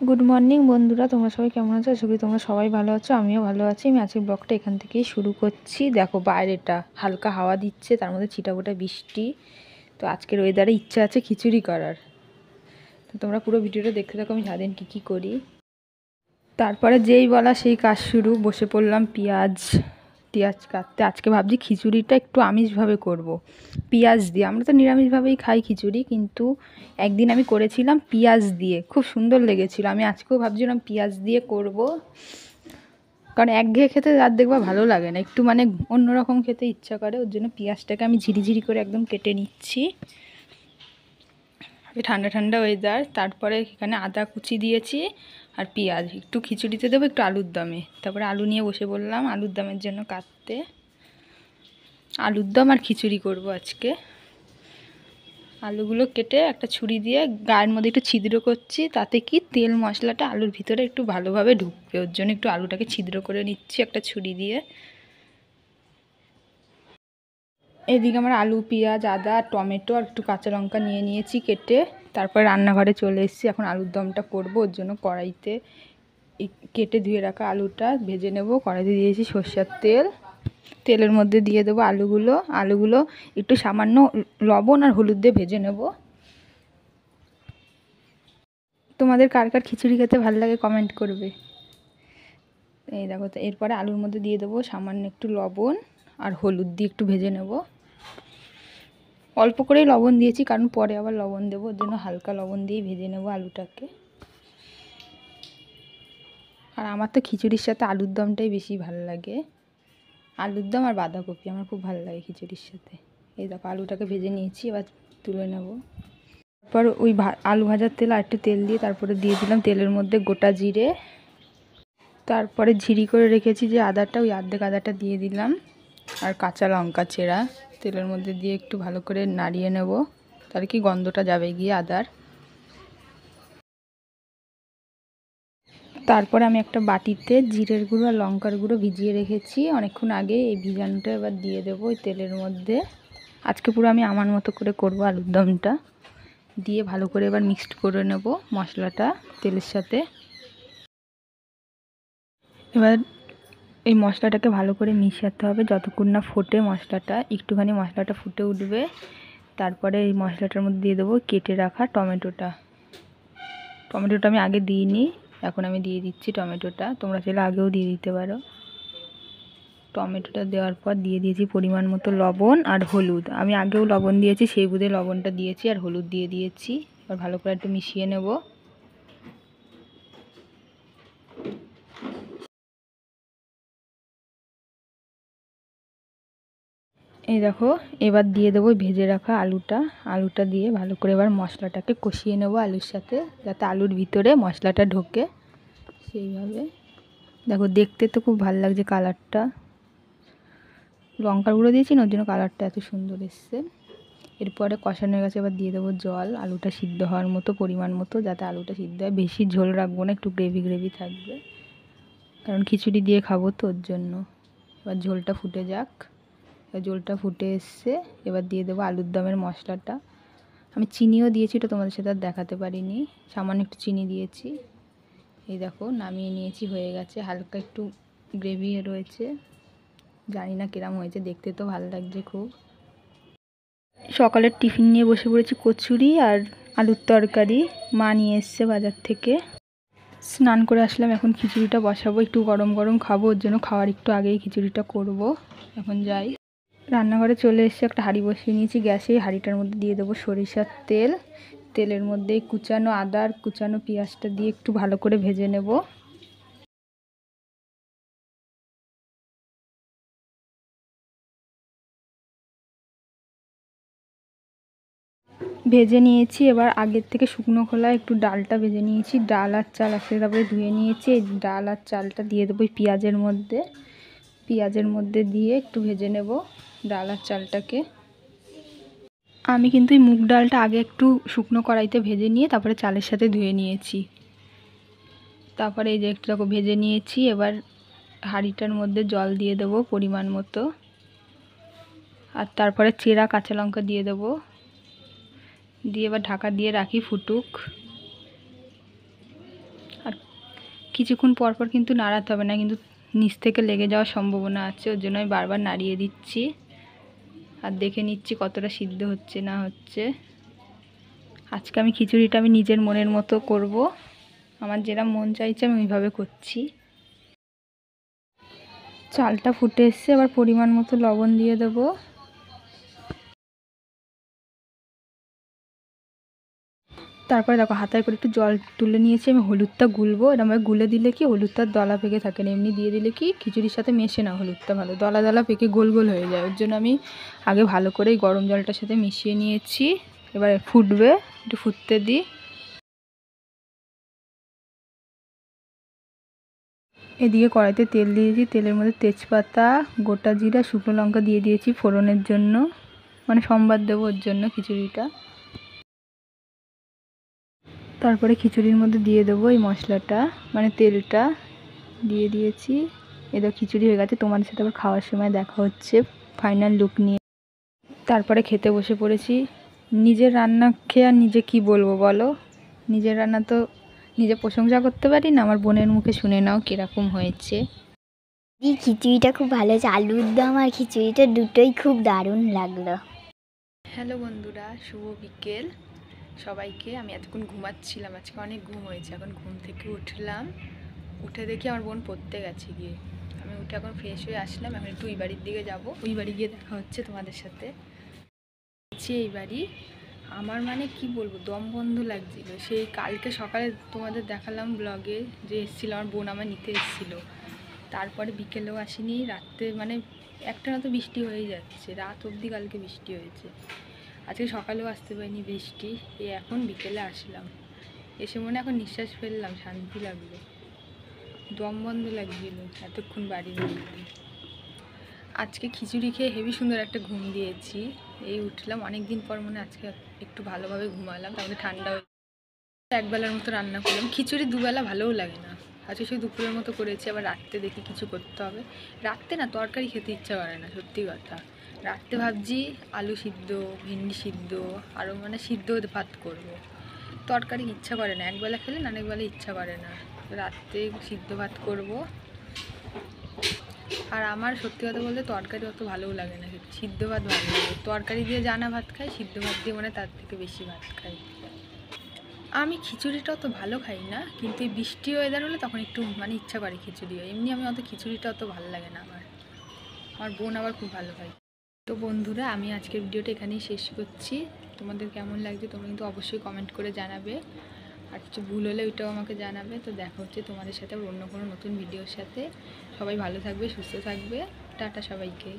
Good morning বন্ধুরা, তোমরা সবাই কেমন আছো? আশা করি তোমরা সবাই ভালো আছো, আমিও ভালো আছি। আমি আজকের ব্লগটা এখান থেকেই শুরু করছি। দেখো বাইরেটা হালকা হাওয়া দিচ্ছে, তার মধ্যে ছিটাফোঁটা বৃষ্টি। তো আজকের ওয়েদারে ইচ্ছা আছে খিচুড়ি করার। তো তোমরা পুরো ভিডিওটা দেখতে থাকো, আমি সারাদিন কী কী করি। তারপরে যেই বলা সেই কাজ শুরু, বসে পড়লাম পেঁয়াজ কাটতে। আজকে ভাবছি খিচুড়িটা একটু আমিষভাবে করব, পেঁয়াজ দিয়ে। আমরা তো নিরামিষভাবেই খাই খিচুড়ি, কিন্তু একদিন আমি করেছিলাম পেঁয়াজ দিয়ে, খুব সুন্দর লেগেছিল। আমি আজকেও ভাবছিলাম পেঁয়াজ দিয়ে করব, কারণ একঘেয়ে খেতে আর দেখবা ভালো লাগে না, একটু মানে অন্যরকম খেতে ইচ্ছা করে। ওর জন্য পেঁয়াজটাকে আমি ঝিরিঝিরি করে একদম কেটে নিচ্ছি। ঠান্ডা ঠান্ডা ওয়েদার। তারপরে এখানে আদা কুচি দিয়েছি আর পেঁয়াজ একটু খিচুড়িতে দেবো, একটু আলুর দমে। তারপরে আলু নিয়ে বসে বললাম আলুর দমের জন্য কাটতে। আলুর দম আর খিচুড়ি করব আজকে। আলুগুলো কেটে একটা ছুরি দিয়ে গায়ের মধ্যে একটু ছিদ্র করছি, তাতে কি তেল মশলাটা আলুর ভিতরে একটু ভালোভাবে ঢুকবে। ওর জন্য একটু আলুটাকে ছিদ্র করে নিচ্ছি একটা ছুরি দিয়ে। এদিকে আমার আলু, পেঁয়াজ, আদা, টমেটো আর একটু কাঁচা লঙ্কা নিয়ে নিয়েছি কেটে। তারপর রান্নাঘরে চলে এসেছি, এখন আলুর দমটা করবো। ওর জন্য কড়াইতে কেটে ধুয়ে রাখা আলুটা ভেজে নেব। কড়াইতে দিয়েছি সর্ষের তেল, তেলের মধ্যে দিয়ে দেবো আলুগুলো একটু সামান্য লবণ আর হলুদ দিয়ে ভেজে নেব। তোমাদের কার কার খিচুড়ি খেতে ভালো লাগে কমেন্ট করবে। এই দেখো, তো এরপরে আলুর মধ্যে দিয়ে দেবো সামান্য একটু লবণ আর হলুদ দিয়ে একটু ভেজে নেব। অল্প করেই লবণ দিয়েছি, কারণ পরে আবার লবণ দেবো, ওর জন্য হালকা লবণ দিয়েই ভেজে নেব আলুটাকে। আর আমার তো খিচুড়ির সাথে আলুর দমটাই বেশি ভালো লাগে। আলুর দম আর বাঁধাকপি আমার খুব ভালো লাগে খিচুড়ির সাথে। এই দেখো আলুটাকে ভেজে নিয়েছি, এবার তুলে নেব। তারপর ওই আলু ভাজার তেল আর একটু তেল দিয়ে তারপরে দিয়ে দিলাম তেলের মধ্যে গোটা জিরে। তারপরে ঝিরি করে রেখেছি যে আদাটা, ওই অর্ধেক আদাটা দিয়ে দিলাম আর কাঁচা লঙ্কা চেরা তেলের মধ্যে দিয়ে একটু ভালো করে নাড়িয়ে নেব, তাহলে কি গন্ধটা যাবে গিয়ে আদার। তারপরে আমি একটা বাটিতে জিরের গুঁড়ো আর লঙ্কার গুঁড়ো ভিজিয়ে রেখেছি অনেকক্ষণ আগে, এই ভিজানোটা এবার দিয়ে দেবো ওই তেলের মধ্যে। আজকে পুরো আমি আমার মতো করে করব আলুর দমটা। দিয়ে ভালো করে এবার মিক্সড করে নেব মশলাটা তেলের সাথে। এবার এই মশলাটাকে ভালো করে মিশাতে হবে যতক্ষণ না ফোটে মশলাটা। একটুখানি মশলাটা ফুটে উঠবে, তারপরে এই মশলাটার মধ্যে দিয়ে দেবো কেটে রাখা টমেটোটা। টমেটোটা আমি আগে দিইনি, এখন আমি দিয়ে দিচ্ছি টমেটোটা। তোমরা চাইলে আগেও দিয়ে দিতে পারো। টমেটোটা দেওয়ার পর দিয়ে দিয়েছি পরিমাণ মতো লবণ আর হলুদ। আমি আগেও লবণ দিয়েছি, সেই বুঝে লবণটা দিয়েছি আর হলুদ দিয়ে দিয়েছি। এবার ভালো করে একটু মিশিয়ে নেব। এই দেখো, এবার দিয়ে দেবো ভেজে রাখা আলুটা দিয়ে ভালো করে এবার মশলাটাকে কষিয়ে নেব আলুর সাথে, যাতে আলুর ভিতরে মশলাটা ঢোকে সেইভাবে। দেখো দেখতে তো খুব ভালো লাগছে কালারটা, লঙ্কার গুঁড়ো দিয়েছি না, ওর জন্য কালারটা এত সুন্দর এসছে। এরপরে কষানোর কাছে এবার দিয়ে দেবো জল, আলুটা সিদ্ধ হওয়ার মতো পরিমাণ মতো, যাতে আলুটা সিদ্ধ হয়। বেশি ঝোল রাখবো না, একটু গ্রেভি গ্রেভি থাকবে, কারণ খিচুড়ি দিয়ে খাবো তো ওর জন্য। এবার ঝোলটা ফুটে যাক। ঝোলটা ফুটে এসছে, এবার দিয়ে দেবো আলুর দমের মশলাটা। আমি চিনিও দিয়েছি, ওটা তোমাদের সাথে আর দেখাতে পারিনি, সামান্য একটু চিনি দিয়েছি। এই দেখো নামিয়ে নিয়েছি, হয়ে গেছে। হালকা একটু গ্রেভি রয়েছে, জানি না কিরম হয়েছে, দেখতে তো ভালো লাগছে খুব। সকালের টিফিন নিয়ে বসে পড়েছি, কচুরি আর আলুর তরকারি মা নিয়ে এসছে বাজার থেকে। স্নান করে আসলাম, এখন খিচুড়িটা বসাবো, একটু গরম গরম খাবো, ওর জন্য খাওয়ার একটু আগেই খিচুড়িটা করব। এখন যাই। রান্নাঘরে চলে এসে একটা হাঁড়ি বসিয়ে নিয়েছি গ্যাসে। হাঁড়িটার মধ্যে দিয়ে দেবো সরিষার তেল। তেলের মধ্যে কুচানো আদা আর কুচানো পেঁয়াজটা দিয়ে একটু ভালো করে ভেজে নেব। ভেজে নিয়েছি, এবার আগের থেকে শুকনো খোলায় একটু ডালটা ভেজে নিয়েছি, ডাল আর চাল একসাথে তারপরে ধুয়ে নিয়েছি। এই ডাল আর চালটা দিয়ে দেবো পেঁয়াজের মধ্যে দিয়ে একটু ভেজে নেব ডাল আর চালটাকে। আমি কিন্তু এই মুগ ডালটা আগে একটু শুকনো কড়াইতে ভেজে নিয়ে তারপরে চালের সাথে ধুয়ে নিয়েছি। তারপরে এই যে একটু দেখো ভেজে নিয়েছি। এবার হাঁড়িটার মধ্যে জল দিয়ে দেবো পরিমাণ মতো, আর তারপরে চেরা কাঁচা লঙ্কা দিয়ে দেবো, দিয়ে এবার ঢাকা দিয়ে রাখি ফুটুক। কিছুক্ষণ পর পর কিন্তু নাড়াতে হবে না, কিন্তু নিচ থেকে লেগে যাওয়ার সম্ভাবনা আছে, ওর জন্য আমি বারবার নাড়িয়ে দিচ্ছি আর দেখে নিচ্ছি কতটা সিদ্ধ হচ্ছে না হচ্ছে। আজকে আমি খিচুড়িটা আমি নিজের মনের মতো করব, আমার যেটা মন চাইছে আমি ওইভাবে করছি। চালটা ফুটে এসছে, এবার পরিমাণ মতো লবণ দিয়ে দেবো। তারপরে দেখো হাতায় করে একটু জল তুলে নিয়েছি, আমি হলুদটা গুলবো। এরকমভাবে গুলে দিলে কি হলুদটার দলা পেকে থাকে না, এমনি দিয়ে দিলে কি খিচুড়ির সাথে মেশে না হলুদটা, ভালো দলা দলা পেকে গোল গোল হয়ে যায়। ওর জন্য আমি আগে ভালো করে গরম জলটার সাথে মিশিয়ে নিয়েছি। এবার ফুটবে, একটু ফুটতে দিই। এদিকে কড়াইতে তেল দিয়েছি, তেলের মধ্যে তেজপাতা, গোটা জিরা, শুকনো লঙ্কা দিয়ে দিয়েছি ফোড়নের জন্য, মানে সম্বাদ দেবো ওর জন্য খিচুড়িটা। তারপরে খিচুড়ির মধ্যে দিয়ে দেবো এই মশলাটা, মানে তেলটা দিয়ে দিয়েছি। এদের খিচুড়ি হয়ে গেছে, তোমাদের সাথে আবার খাওয়ার সময় দেখা হচ্ছে ফাইনাল লুক নিয়ে। তারপরে খেতে বসে পড়েছি। নিজের রান্না খেয়ে আর নিজে কি বলবো বলো, নিজের রান্না তো নিজে প্রশংসা করতে পারি না। আমার বোনের মুখে শুনে নাও কীরকম হয়েছে। এই খিচুড়িটা খুব ভালো হয়েছে, আলুর দম আর খিচুড়িটা দুটোই খুব দারুণ লাগলো। হ্যালো বন্ধুরা, শুভ বিকেল সবাইকে। আমি এতক্ষণ ঘুমাচ্ছিলাম, আজকে অনেক ঘুম হয়েছে। এখন ঘুম থেকে উঠলাম, উঠে দেখি আমার বোন পড়তে গেছে গিয়ে। আমি উঠে এখন ফ্রেশ হয়ে আসলাম, এখন একটু ওই বাড়ির দিকে যাব, ওই বাড়ি গিয়ে দেখা হচ্ছে তোমাদের সাথে। এই বাড়ি আমার মানে কি বলবো, দম বন্ধ লাগছিল। সেই কালকে সকালে তোমাদের দেখালাম ব্লগে যে এসেছিলো আমার বোন, আমার নিতে এসেছিলো। তারপরে বিকেলেও আসেনি, রাত্রে মানে একটা না তো বৃষ্টি হয়েই যাচ্ছে, রাত অবধি কালকে বৃষ্টি হয়েছে। আজকে সকালেও আসতে পারিনি বৃষ্টি, এই এখন বিকেলে আসলাম। এসে মনে এখন নিঃশ্বাস ফেললাম, শান্তি লাগলো। দম বন্ধ লাগছিল এতক্ষণ বাড়ির মধ্যে। আজকে খিচুড়ি খেয়ে হেবি সুন্দর একটা ঘুম দিয়েছি, এই উঠলাম অনেক দিন পর, মনে আজকে একটু ভালোভাবে ঘুমালাম। তারপরে ঠান্ডা হয়ে একবেলার মতো রান্না করলাম। খিচুড়ি দুবেলা ভালোও লাগে না, আজকে সেই দুপুরের মতো করেছি। আবার রাত্রে দেখি কিছু করতে হবে। রাত্রে না তরকারি খেতে ইচ্ছা করে না, সত্যি কথা। রাত্রে ভাবছি আলু সিদ্ধ, ভেন্ডি সিদ্ধ, আরও মানে সিদ্ধ ভাত করব। তরকারি ইচ্ছা করে না, একবেলা খেলে না অনেকবেলা ইচ্ছা করে না। রাত্রে সিদ্ধ ভাত করব। আর আমার সত্যি কথা বলতে তরকারি অত ভালোও লাগে না, সিদ্ধ ভাত ভালো লাগে। তরকারি দিয়ে জানা ভাত খাই, সিদ্ধ ভাত দিয়ে মানে তার থেকে বেশি ভাত খাই। আমি খিচুড়িটা অত ভালো খাই না, কিন্তু এই বৃষ্টি ওয়েদার হলে তখন একটু মানে ইচ্ছা করে খিচুড়ি। এমনি আমি অত খিচুড়িটা অত ভালো লাগে না আমার বোন আবার খুব ভালো খায়। তো বন্ধুরা, আমি আজকের ভিডিওটা এখানেই শেষ করছি। তোমাদের কেমন লাগছে তোমরা কিন্তু অবশ্যই কমেন্ট করে জানাবে, আর কিছু ভুল হলে ওইটাও আমাকে জানাবে। তো দেখা হচ্ছে তোমাদের সাথে অন্য কোনো নতুন ভিডিওর সাথে। সবাই ভালো থাকবে, সুস্থ থাকবে, টাটা সবাইকে।